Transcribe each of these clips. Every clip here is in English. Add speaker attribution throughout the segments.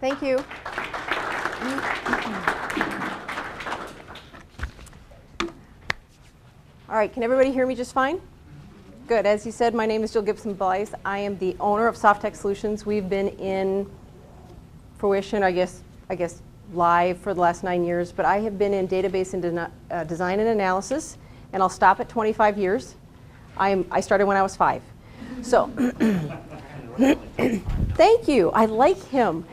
Speaker 1: Thank you. All right, can everybody hear me just fine? Good. As you said, my name is Jill Gibson Blyth. I am the owner of Softech Solutions. We've been in fruition, I guess live for the last 9 years, but I have been in database and design and analysis, and I'll stop at 25 years. I started when I was 5. So, thank you. I like him.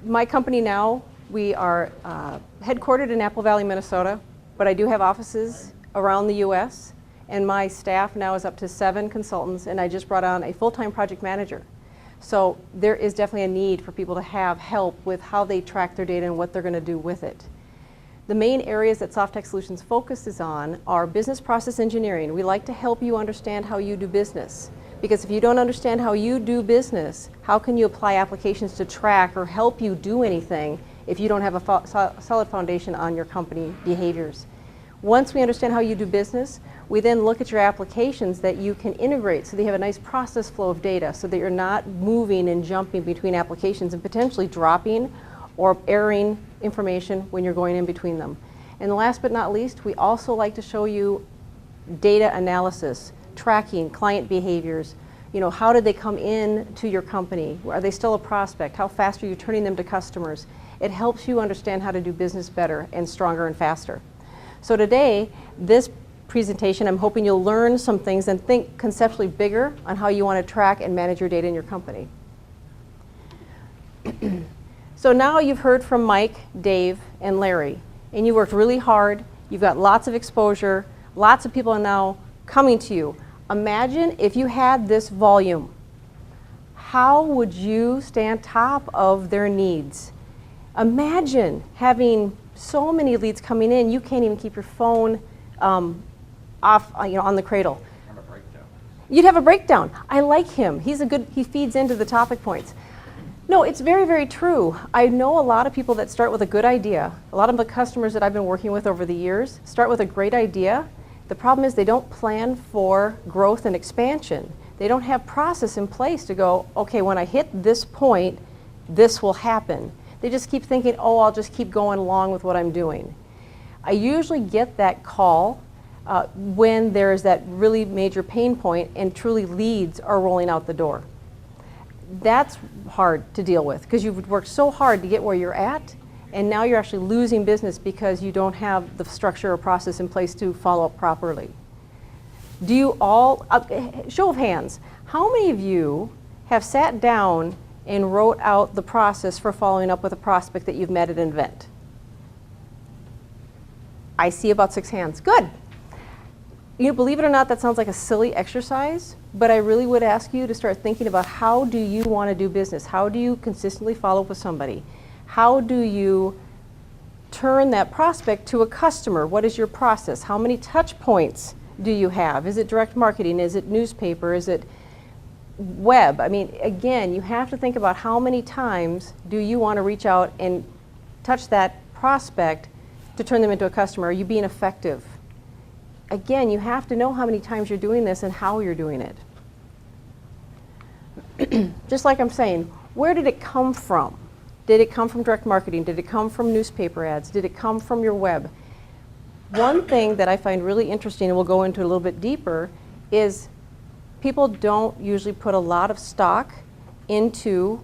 Speaker 1: My company now, we are headquartered in Apple Valley, Minnesota, but I do have offices around the US, and my staff now is up to 7 consultants, and I just brought on a full-time project manager. So there is definitely a need for people to have help with how they track their data and what they're going to do with it. The main areas that Softech Solutions focuses on are business process engineering. We like to help you understand how you do business. Because if you don't understand how you do business, how can you apply applications to track or help you do anything if you don't have a solid foundation on your company behaviors? Once we understand how you do business, we then look at your applications that you can integrate so they have a nice process flow of data so that you're not moving and jumping between applications and potentially dropping or erroring information when you're going in between them. And last but not least, we also like to show you data analysis, tracking client behaviors. You know, how did they come in to your company? Are they still a prospect? How fast are you turning them to customers? It helps you understand how to do business better and stronger and faster. So today, this presentation, I'm hoping you'll learn some things and think conceptually bigger on how you want to track and manage your data in your company. So now you've heard from Mike, Dave, and Larry, and you worked really hard. You've got lots of exposure. Lots of people are now coming to you. Imagine if you had this volume. How would you stay on top of their needs? Imagine having so many leads coming in, you can't even keep your phone off, on the cradle.
Speaker 2: Have a breakdown.
Speaker 1: You'd have a breakdown. I like him. He feeds into the topic points. No, it's very, very true. I know a lot of people that start with a good idea. A lot of the customers that I've been working with over the years start with a great idea. The problem is they don't plan for growth and expansion. They don't have process in place to go, okay, when I hit this point, this will happen. They just keep thinking, oh, I'll just keep going along with what I'm doing. I usually get that call when there's that really major pain point and truly leads are rolling out the door. That's hard to deal with because you've worked so hard to get where you're at, and now you're actually losing business because you don't have the structure or process in place to follow up properly. Do you all, show of hands, how many of you have sat down and wrote out the process for following up with a prospect that you've met at an event? I see about 6 hands. Good. You know, believe it or not, that sounds like a silly exercise, but I really would ask you to start thinking about how do you want to do business? How do you consistently follow up with somebody? How do you turn that prospect to a customer? What is your process? How many touch points do you have? Is it direct marketing? Is it newspaper? Is it web? I mean, again, you have to think about how many times do you want to reach out and touch that prospect to turn them into a customer? Are you being effective? Again, you have to know how many times you're doing this and how you're doing it. Just like I'm saying, where did it come from? Did it come from direct marketing? Did it come from newspaper ads? Did it come from your web? One thing that I find really interesting, and we'll go into a little bit deeper, is people don't usually put a lot of stock into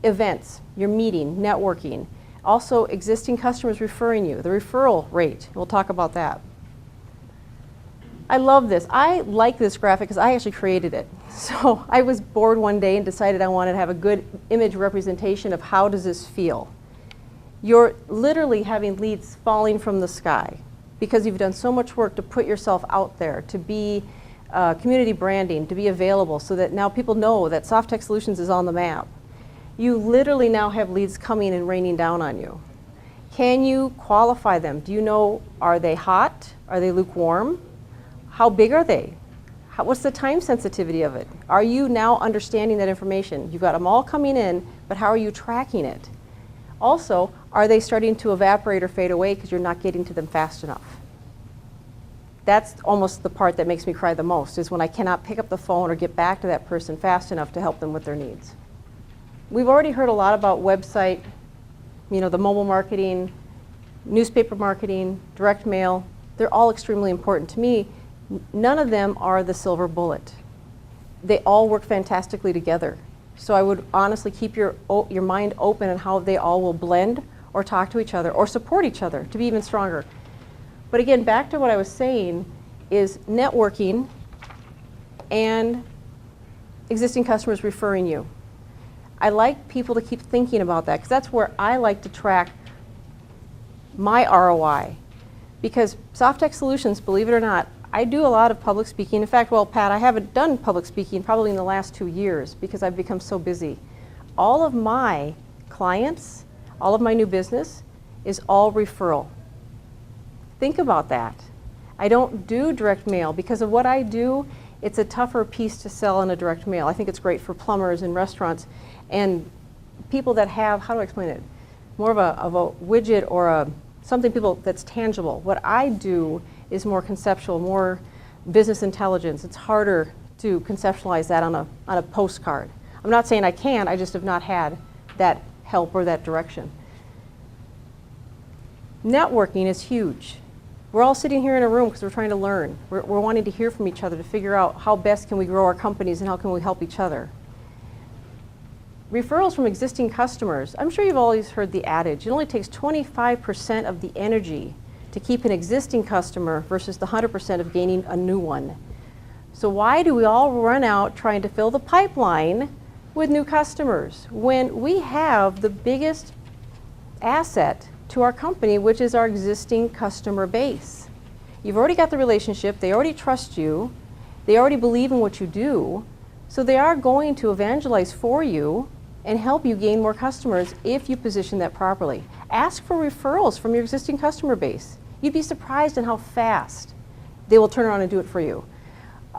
Speaker 1: events, your meeting, networking. Also, existing customers referring you, the referral rate. We'll talk about that. I love this. I like this graphic because I actually created it. So I was bored one day and decided I wanted to have a good image representation of how does this feel. You're literally having leads falling from the sky because you've done so much work to put yourself out there, to be community branding, to be available so that now people know that Softech Solutions is on the map. You literally now have leads coming and raining down on you. Can you qualify them? Do you know, are they hot? Are they lukewarm? How big are they? What's the time sensitivity of it? Are you now understanding that information? You've got them all coming in, but how are you tracking it? Also, are they starting to evaporate or fade away because you're not getting to them fast enough? That's almost the part that makes me cry the most, is when I cannot pick up the phone or get back to that person fast enough to help them with their needs. We've already heard a lot about website, the mobile marketing, newspaper marketing, direct mail. They're all extremely important. To me, none of them are the silver bullet. They all work fantastically together. So I would honestly keep your mind open on how they all will blend or talk to each other or support each other to be even stronger. But again, back to what I was saying is networking and existing customers referring you. I like people to keep thinking about that because that's where I like to track my ROI. Because Softech Solutions, believe it or not, I do a lot of public speaking. In fact, well, Pat, I haven't done public speaking probably in the last 2 years because I've become so busy. All of my clients, all of my new business is all referral. Think about that. I don't do direct mail because of what I do. It's a tougher piece to sell in a direct mail. I think it's great for plumbers and restaurants and people that have, how do I explain it, more of a widget or something that's tangible. What I do is more conceptual, more business intelligence. It's harder to conceptualize that on a postcard. I'm not saying I can't, I just have not had that help or that direction. Networking is huge. We're all sitting here in a room because we're trying to learn. We're wanting to hear from each other to figure out how best can we grow our companies and how can we help each other. Referrals from existing customers. I'm sure you've always heard the adage, it only takes 25% of the energy to keep an existing customer versus the 100% of gaining a new one. So why do we all run out trying to fill the pipeline with new customers when we have the biggest asset to our company, which is our existing customer base? You've already got the relationship, they already trust you, they already believe in what you do, so they are going to evangelize for you and help you gain more customers if you position that properly. Ask for referrals from your existing customer base. You'd be surprised at how fast they will turn around and do it for you.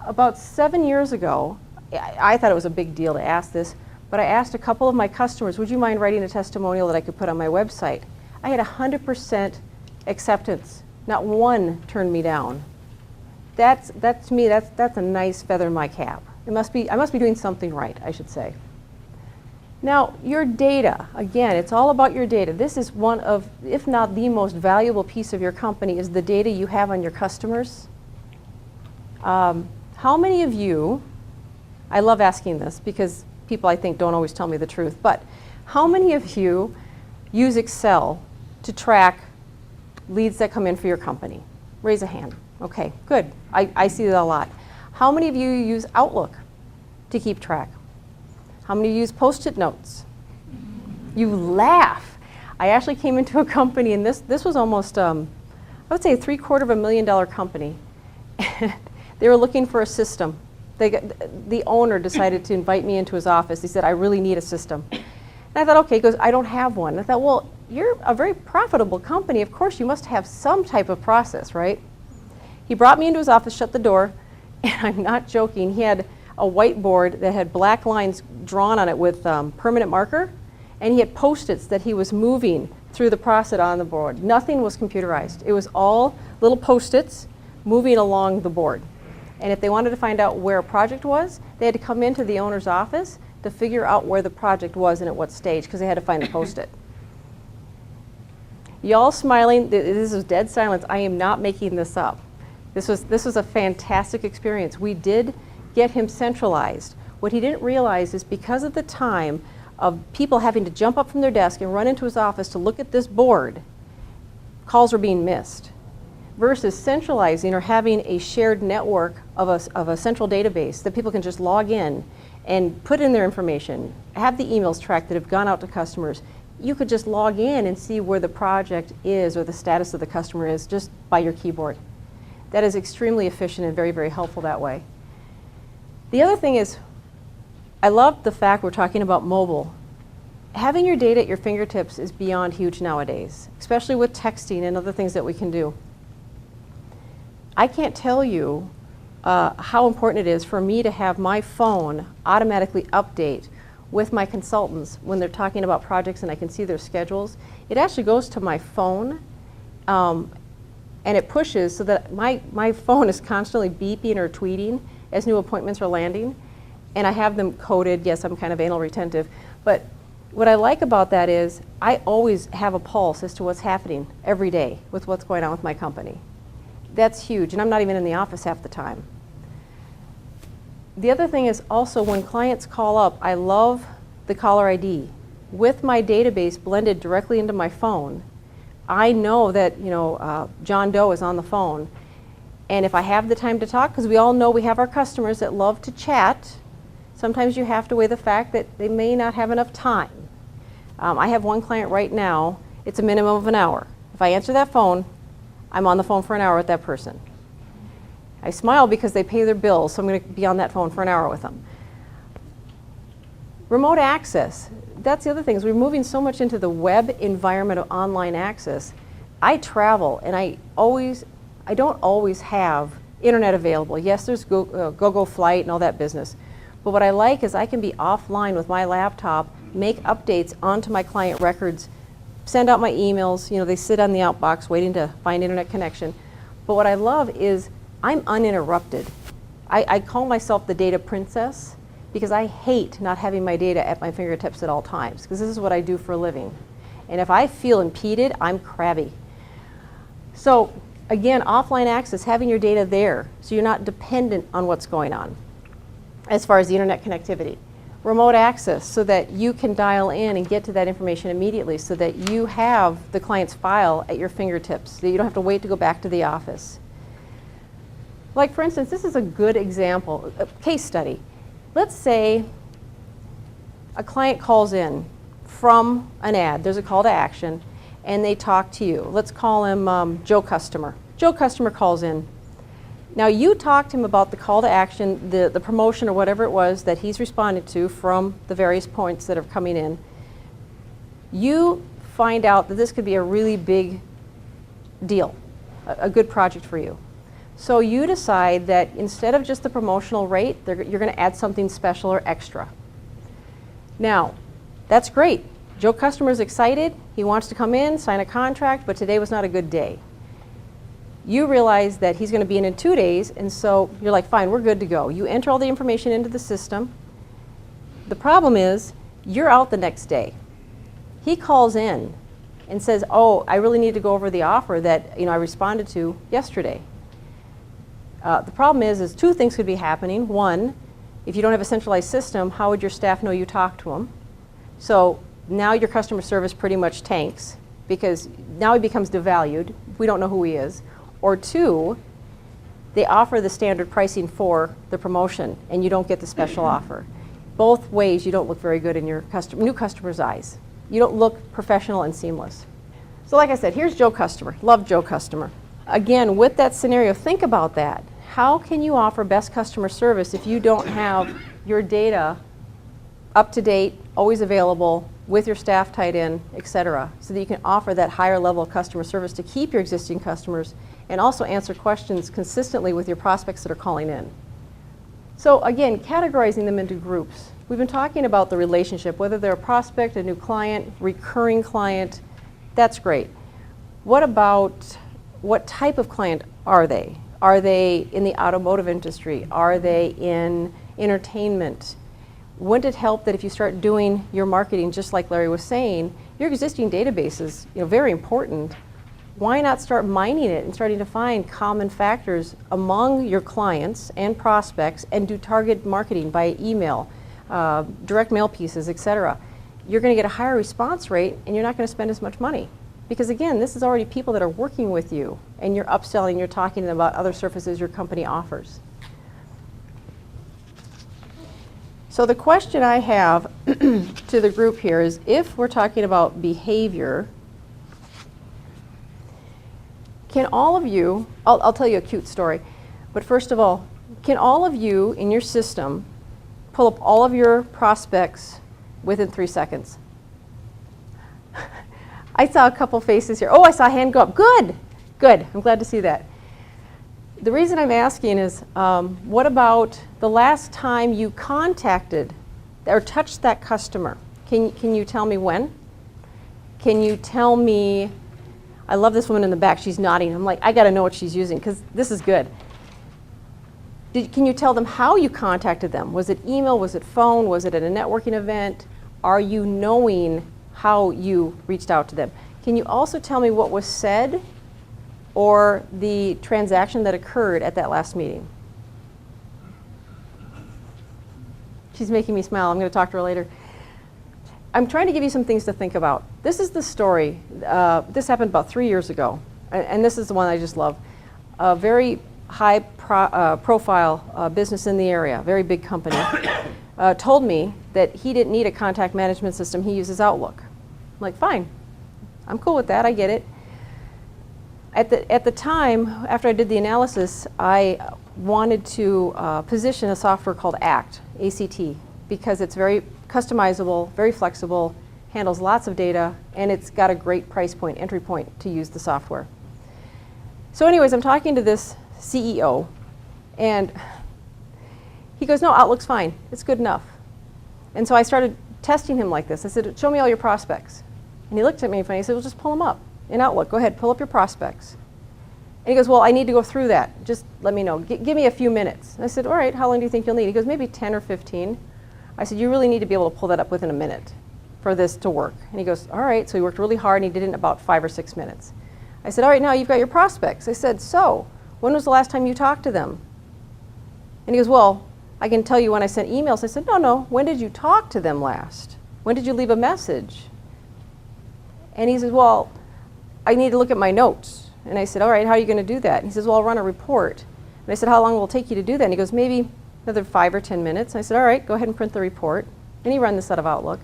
Speaker 1: About 7 years ago, I thought it was a big deal to ask this, but I asked a couple of my customers, would you mind writing a testimonial that I could put on my website? I had 100% acceptance. Not one turned me down. That's to me, that's a nice feather in my cap. I must be doing something right, I should say. Now, your data, again, it's all about your data. This is one of, if not the most valuable piece of your company, is the data you have on your customers. How many of you, I love asking this because people I think don't always tell me the truth, but how many of you use Excel to track leads that come in for your company? Raise a hand. Okay, good. I see that a lot. How many of you use Outlook to keep track? How many of you use Post-it notes? You laugh. I actually came into a company, and this was almost, I would say, a $750,000 company. They were looking for a system. The owner decided to invite me into his office. He said, I really need a system. And I thought, okay, he goes, I don't have one. And I thought, well, you're a very profitable company. Of course, you must have some type of process, right? He brought me into his office, shut the door, and I'm not joking. He had a whiteboard that had black lines drawn on it with permanent marker, and he had Post-its that he was moving through the process on the board. Nothing was computerized. It was all little Post-its moving along the board. And if they wanted to find out where a project was, they had to come into the owner's office to figure out where the project was and at what stage, because they had to find the Post-it. Y'all smiling, this is dead silence. I am not making this up. This was a fantastic experience. We did get him centralized. What he didn't realize is because of the time of people having to jump up from their desk and run into his office to look at this board, calls were being missed. Versus centralizing or having a shared network of a central database that people can just log in and put in their information, have the emails tracked that have gone out to customers. You could just log in and see where the project is or the status of the customer is just by your keyboard. That is extremely efficient and very, very helpful that way. The other thing is, I love the fact we're talking about mobile. Having your data at your fingertips is beyond huge nowadays, especially with texting and other things that we can do. I can't tell you how important it is for me to have my phone automatically update with my consultants when they're talking about projects and I can see their schedules. It actually goes to my phone and it pushes so that my phone is constantly beeping or tweeting as new appointments are landing. And I have them coded. Yes, I'm kind of anal retentive, but What I like about that is I always have a pulse as to what's happening every day with what's going on with my company. That's huge, and I'm not even in the office half the time. The other thing is also when clients call up, I love the caller ID. With my database blended directly into my phone, I know that John Doe is on the phone, and if I have the time to talk, because we all know we have our customers that love to chat, sometimes you have to weigh the fact that they may not have enough time. I have one client right now, it's a minimum of an hour. If I answer that phone, I'm on the phone for an hour with that person. I smile because they pay their bills, so I'm going to be on that phone for an hour with them. Remote access, that's the other thing, is we're moving so much into the web environment of online access. I travel, and I don't always have internet available. Yes, there's Go Flight and all that business. But what I like is I can be offline with my laptop, make updates onto my client records, send out my emails. They sit on the outbox waiting to find internet connection. But what I love is I'm uninterrupted. I call myself the data princess because I hate not having my data at my fingertips at all times, because this is what I do for a living. And if I feel impeded, I'm crabby. So again, offline access, having your data there so you're not dependent on what's going on as far as the internet connectivity. Remote access so that you can dial in and get to that information immediately so that you have the client's file at your fingertips, so you don't have to wait to go back to the office. Like for instance, this is a good example, a case study. Let's say a client calls in from an ad, there's a call to action, and they talk to you. Let's call him Joe Customer. Joe Customer calls in. Now you talk to him about the call to action, the promotion or whatever it was that he's responded to from the various points that are coming in. You find out that this could be a really big deal, a good project for you. So you decide that instead of just the promotional rate, you're going to add something special or extra. Now, that's great. Joe Customer's excited. He wants to come in, sign a contract, but today was not a good day. You realize that he's going to be in 2 days, and so you're like, fine, we're good to go. You enter all the information into the system. The problem is, you're out the next day. He calls in and says, oh, I really need to go over the offer that I responded to yesterday. The problem is two things could be happening. One, if you don't have a centralized system, how would your staff know you talked to him? So now your customer service pretty much tanks because now he becomes devalued. We don't know who he is. Or two, they offer the standard pricing for the promotion and you don't get the special offer. Both ways you don't look very good in your new customer's eyes. You don't look professional and seamless. So like I said, here's Joe Customer. Love Joe Customer. Again, with that scenario, think about that. How can you offer best customer service if you don't have your data up to date, always available, with your staff tied in, etc., so that you can offer that higher level of customer service to keep your existing customers and also answer questions consistently with your prospects that are calling in. So again, categorizing them into groups. We've been talking about the relationship, whether they're a prospect, a new client, recurring client, that's great. What about what type of client are they? Are they in the automotive industry? Are they in entertainment? Wouldn't it help that if you start doing your marketing, just like Larry was saying, your existing database is very important. Why not start mining it and starting to find common factors among your clients and prospects and do target marketing by email, direct mail pieces, etc. You're going to get a higher response rate and you're not going to spend as much money. Because again, this is already people that are working with you and you're upselling, you're talking to them about other services your company offers. So the question I have to the group here is, if we're talking about behavior, can all of you, I'll tell you a cute story, but first of all, can all of you in your system pull up all of your prospects within 3 seconds? I saw a couple faces here. Oh, I saw a hand go up. Good, good. I'm glad to see that. The reason I'm asking is, what about the last time you contacted or touched that customer? Can you tell me when? Can you tell me, I love this woman in the back, she's nodding. I'm like, I gotta know what she's using because this is good. Can you tell them how you contacted them? Was it email, was it phone, was it at a networking event? Are you knowing how you reached out to them? Can you also tell me what was said or the transaction that occurred at that last meeting? She's making me smile. I'm going to talk to her later. I'm trying to give you some things to think about. This is the story. This happened about 3 years ago, and this is the one I just love. A very high profile business in the area, very big company, told me that he didn't need a contact management system. He uses Outlook. I'm like, fine. I'm cool with that. I get it. At the time, after I did the analysis, I wanted to position a software called ACT, A-C-T, because it's very customizable, very flexible, handles lots of data, and it's got a great price point, entry point to use the software. So anyways, I'm talking to this CEO, and he goes, no, Outlook's fine. It's good enough. And so I started testing him like this. I said, show me all your prospects. And he looked at me funny. He said, well, just pull them up in Outlook. Go ahead, pull up your prospects. And he goes, well, I need to go through that. Just let me know. Give me a few minutes. And I said, all right, how long do you think you'll need? He goes, maybe 10 or 15. I said, you really need to be able to pull that up within a minute for this to work. And he goes, all right. So he worked really hard, and he did it in about 5 or 6 minutes. I said, all right, now you've got your prospects. I said, so when was the last time you talked to them? And he goes, well, I can tell you when I sent emails. I said, no, when did you talk to them last? When did you leave a message? And he says, well, I need to look at my notes. And I said, all right, how are you going to do that? And he says, well, I'll run a report. And I said, how long will it take you to do that? And he goes, maybe another 5 or 10 minutes. And I said, all right, go ahead and print the report. And he ran this out of Outlook.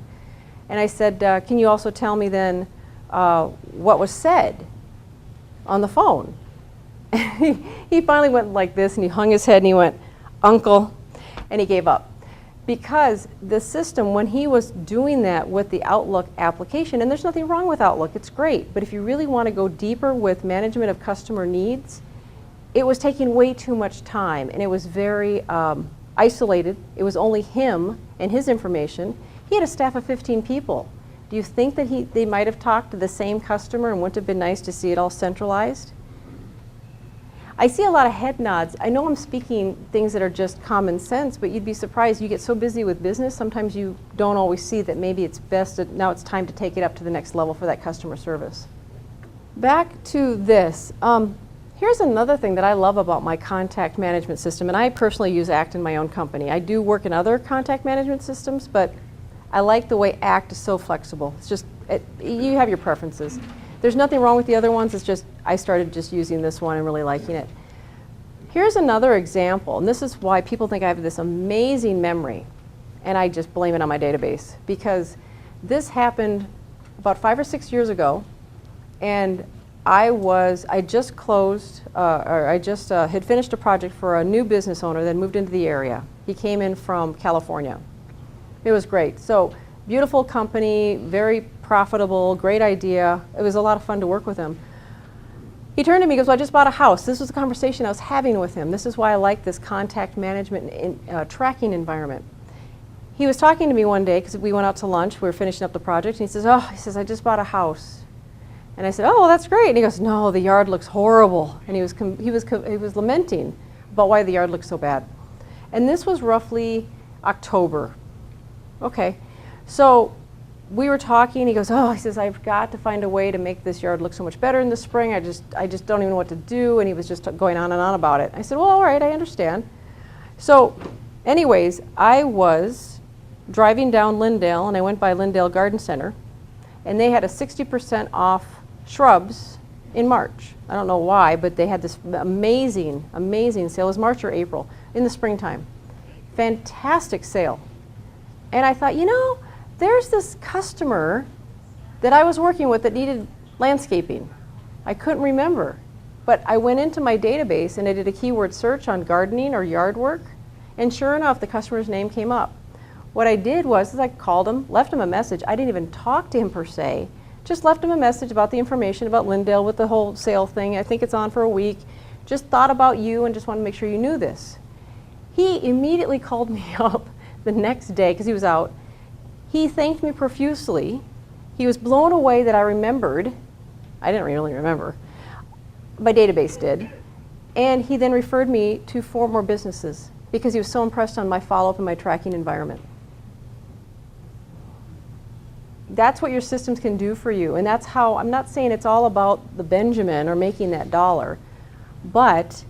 Speaker 1: And I said, can you also tell me then what was said on the phone? He finally went like this, and he hung his head, and he went, uncle, and he gave up. Because the system, when he was doing that with the Outlook application, and there's nothing wrong with Outlook, it's great, but if you really want to go deeper with management of customer needs, it was taking way too much time, and it was very isolated. It was only him and his information. He had a staff of 15 people. Do you think that they might have talked to the same customer, and wouldn't it have been nice to see it all centralized? I see a lot of head nods. I know I'm speaking things that are just common sense, but you'd be surprised. You get so busy with business, sometimes you don't always see that maybe it's best that now it's time to take it up to the next level for that customer service. Back to this. Here's another thing that I love about my contact management system, and I personally use ACT in my own company. I do work in other contact management systems, but I like the way ACT is so flexible. It's just, you have your preferences. There's nothing wrong with the other ones, it's just I started just using this one and really liking it. Here's another example, and this is why people think I have this amazing memory, and I just blame it on my database, because this happened about 5 or 6 years ago, and I just closed, or I just had finished a project for a new business owner that moved into the area. He came in from California. It was great. So beautiful company, very profitable, great idea. It was a lot of fun to work with him. He turned to me and goes, well, I just bought a house. This was the conversation I was having with him. This is why I like this contact management tracking environment. He was talking to me one day because we went out to lunch. We were finishing up the project. And he says, I just bought a house. And I said, oh, well, that's great. And he goes, no, the yard looks horrible. And he was lamenting about why the yard looked so bad. And this was roughly October. Okay. So we were talking, he goes, he says, I've got to find a way to make this yard look so much better in the spring. I just don't even know what to do. And he was just going on and on about it. I said, well, all right, I understand. So anyways, I was driving down Lindale, and I went by Lindale Garden Center, and they had a 60% off shrubs in March. I don't know why, but they had this amazing, amazing sale. It was March or April, in the springtime. Fantastic sale. And I thought, there's this customer that I was working with that needed landscaping. I couldn't remember, but I went into my database and I did a keyword search on gardening or yard work, and sure enough, the customer's name came up. What I did was I called him, left him a message. I didn't even talk to him per se, just left him a message about the information about Lindale with the whole sale thing. I think it's on for a week. Just thought about you and just wanted to make sure you knew this. He immediately called me up the next day because he was out. He thanked me profusely. He was blown away that I remembered. I didn't really remember. My database did. And he then referred me to 4 more businesses because he was so impressed on my follow-up and my tracking environment. That's what your systems can do for you. And that's how, I'm not saying it's all about the Benjamin or making that dollar, but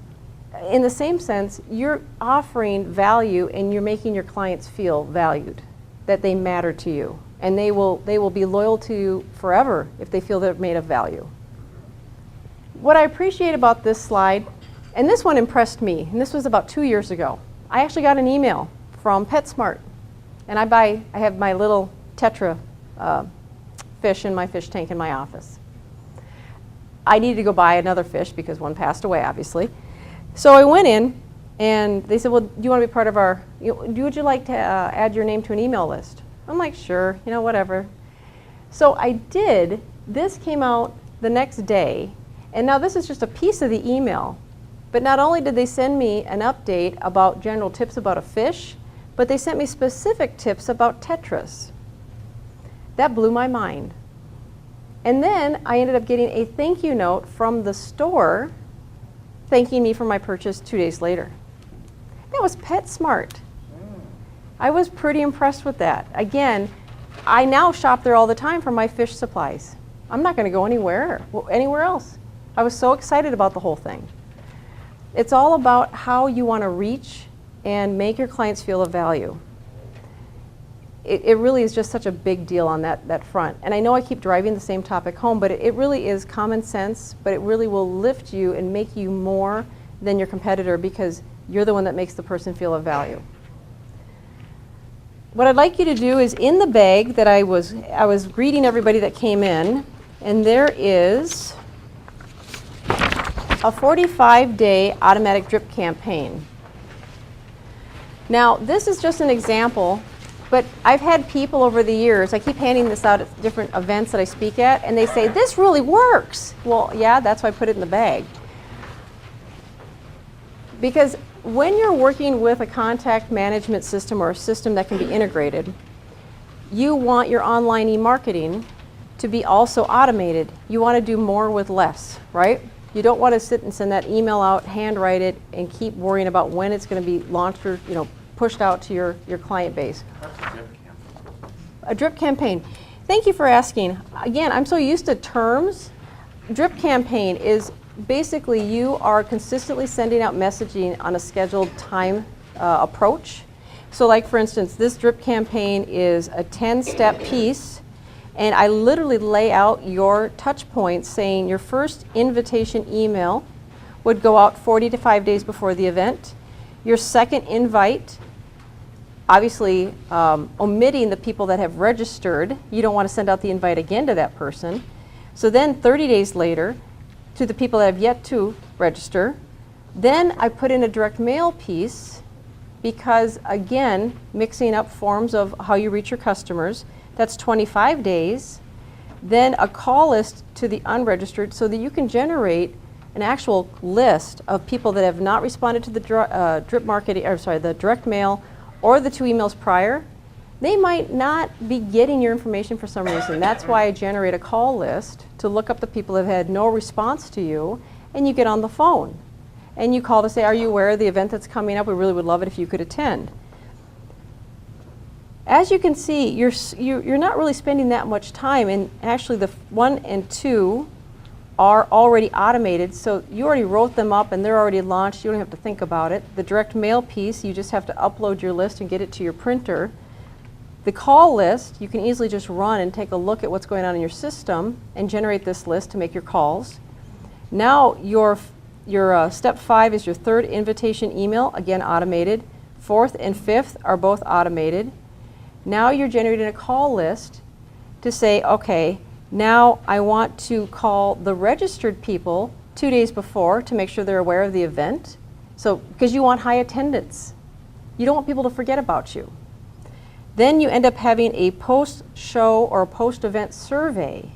Speaker 1: in the same sense, you're offering value and you're making your clients feel valued, that they matter to you. And they will be loyal to you forever if they feel they're made of value. What I appreciate about this slide, and this one impressed me, and this was about 2 years ago. I actually got an email from PetSmart, and I have my little Tetra fish in my fish tank in my office. I needed to go buy another fish because one passed away, obviously. So I went in, and they said, well, do you want to be part of our, would you like to add your name to an email list? I'm like, sure, whatever. So I did. This came out the next day, and now this is just a piece of the email. But not only did they send me an update about general tips about a fish, but they sent me specific tips about tetras. That blew my mind. And then I ended up getting a thank you note from the store thanking me for my purchase 2 days later. That was PetSmart. I was pretty impressed with that. Again, I now shop there all the time for my fish supplies. I'm not going to go anywhere else. I was so excited about the whole thing. It's all about how you want to reach and make your clients feel of value. It really is just such a big deal on that front. And I know I keep driving the same topic home, but it really is common sense, but it really will lift you and make you more than your competitor because you're the one that makes the person feel of value. What I'd like you to do is in the bag that I was greeting everybody that came in, and there is a 45-day automatic drip campaign. Now, this is just an example, but I've had people over the years, I keep handing this out at different events that I speak at, and they say, this really works. Well, yeah, that's why I put it in the bag. Because when you're working with a contact management system or a system that can be integrated, you want your online e-marketing to be also automated. You want to do more with less, right? You don't want to sit and send that email out, handwrite it, and keep worrying about when it's going to be launched or pushed out to your client base.
Speaker 2: What's a drip campaign?
Speaker 1: A drip campaign. Thank you for asking. Again, I'm so used to terms. Drip campaign is basically you are consistently sending out messaging on a scheduled time approach. So like for instance, this drip campaign is a 10-step piece, and I literally lay out your touch points saying your first invitation email would go out 40 to 5 days before the event. Your second invite, obviously omitting the people that have registered. You don't want to send out the invite again to that person. So then 30 days later, to the people that have yet to register. Then I put in a direct mail piece because, again, mixing up forms of how you reach your customers, that's 25 days. Then a call list to the unregistered so that you can generate an actual list of people that have not responded to the the direct mail or the 2 emails prior. They might not be getting your information for some reason. That's why I generate a call list to look up the people that have had no response to you, and you get on the phone. And you call to say, are you aware of the event that's coming up? We really would love it if you could attend. As you can see, you're not really spending that much time, and actually the 1 and 2 are already automated, so you already wrote them up and they're already launched. You don't have to think about it. The direct mail piece, you just have to upload your list and get it to your printer. The call list, you can easily just run and take a look at what's going on in your system and generate this list to make your calls. Now your step 5 is your 3rd invitation email, again automated. 4th and 5th are both automated. Now you're generating a call list to say, okay, now I want to call the registered people 2 days before to make sure they're aware of the event. So, because you want high attendance. You don't want people to forget about you. Then you end up having a post-show or post-event survey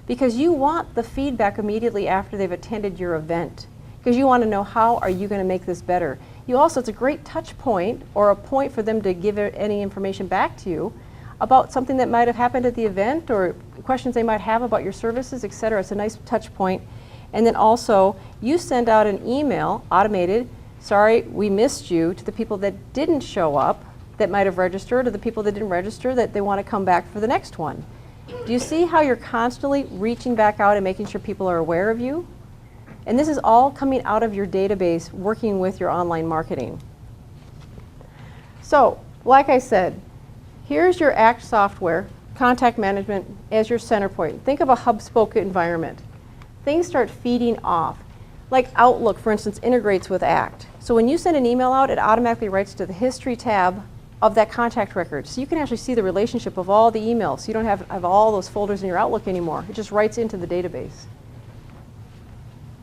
Speaker 1: because you want the feedback immediately after they've attended your event because you want to know how are you going to make this better. You also, it's a great touch point or a point for them to give any information back to you about something that might have happened at the event or questions they might have about your services, etc. It's a nice touch point. And then also, you send out an email, automated, sorry, we missed you, to the people that didn't show up, that might have registered, or the people that didn't register that they want to come back for the next one. Do you see how you're constantly reaching back out and making sure people are aware of you? And this is all coming out of your database, working with your online marketing. So, like I said, here's your ACT software, contact management, as your center point. Think of a hub-spoke environment. Things start feeding off. Like Outlook, for instance, integrates with ACT. So when you send an email out, it automatically writes to the history tab of that contact record. So you can actually see the relationship of all the emails. So you don't have all those folders in your Outlook anymore. It just writes into the database.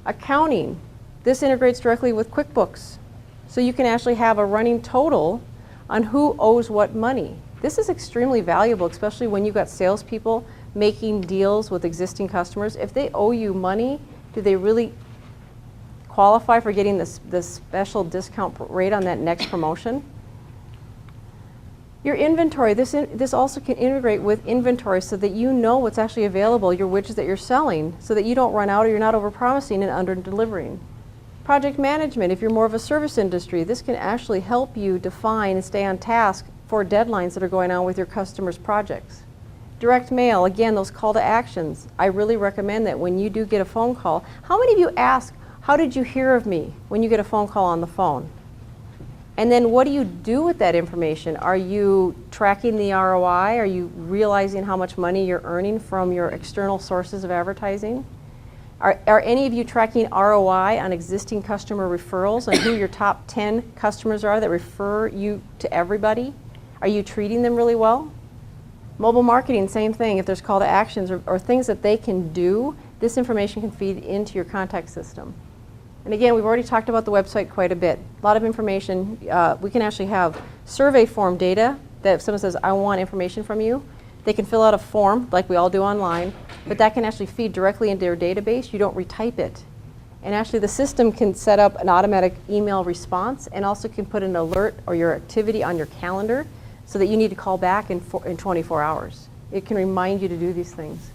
Speaker 1: Accounting. This integrates directly with QuickBooks. So you can actually have a running total on who owes what money. This is extremely valuable, especially when you've got salespeople making deals with existing customers. If they owe you money, do they really qualify for getting this special discount rate on that next promotion? Your inventory, this also can integrate with inventory so that you know what's actually available, your widgets that you're selling, so that you don't run out or you're not over-promising and under-delivering. Project management, if you're more of a service industry, this can actually help you define and stay on task for deadlines that are going on with your customers' projects. Direct mail, again, those call to actions. I really recommend that when you do get a phone call, how many of you ask, how did you hear of me when you get a phone call on the phone? And then what do you do with that information? Are you tracking the ROI? Are you realizing how much money you're earning from your external sources of advertising? Are any of you tracking ROI on existing customer referrals and who your top 10 customers are that refer you to everybody? Are you treating them really well? Mobile marketing, same thing. If there's call to actions or things that they can do, this information can feed into your contact system. And again, we've already talked about the website quite a bit. A lot of information. We can actually have survey form data that if someone says, I want information from you, they can fill out a form like we all do online, but that can actually feed directly into their database. You don't retype it. And actually the system can set up an automatic email response and also can put an alert or your activity on your calendar so that you need to call back in 24 hours. It can remind you to do these things.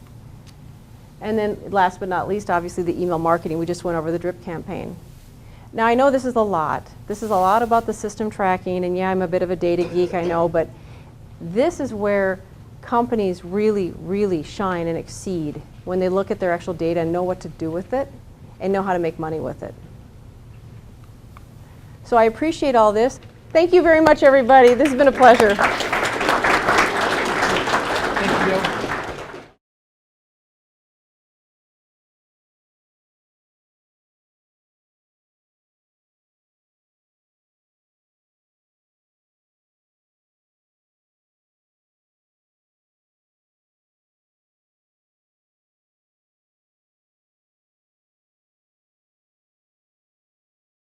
Speaker 1: And then last but not least, obviously the email marketing. We just went over the drip campaign. Now I know this is a lot. This is a lot about the system tracking, and yeah, I'm a bit of a data geek, I know, but this is where companies really, really shine and exceed when they look at their actual data and know what to do with it and know how to make money with it. So I appreciate all this. Thank you very much, everybody. This has been a pleasure.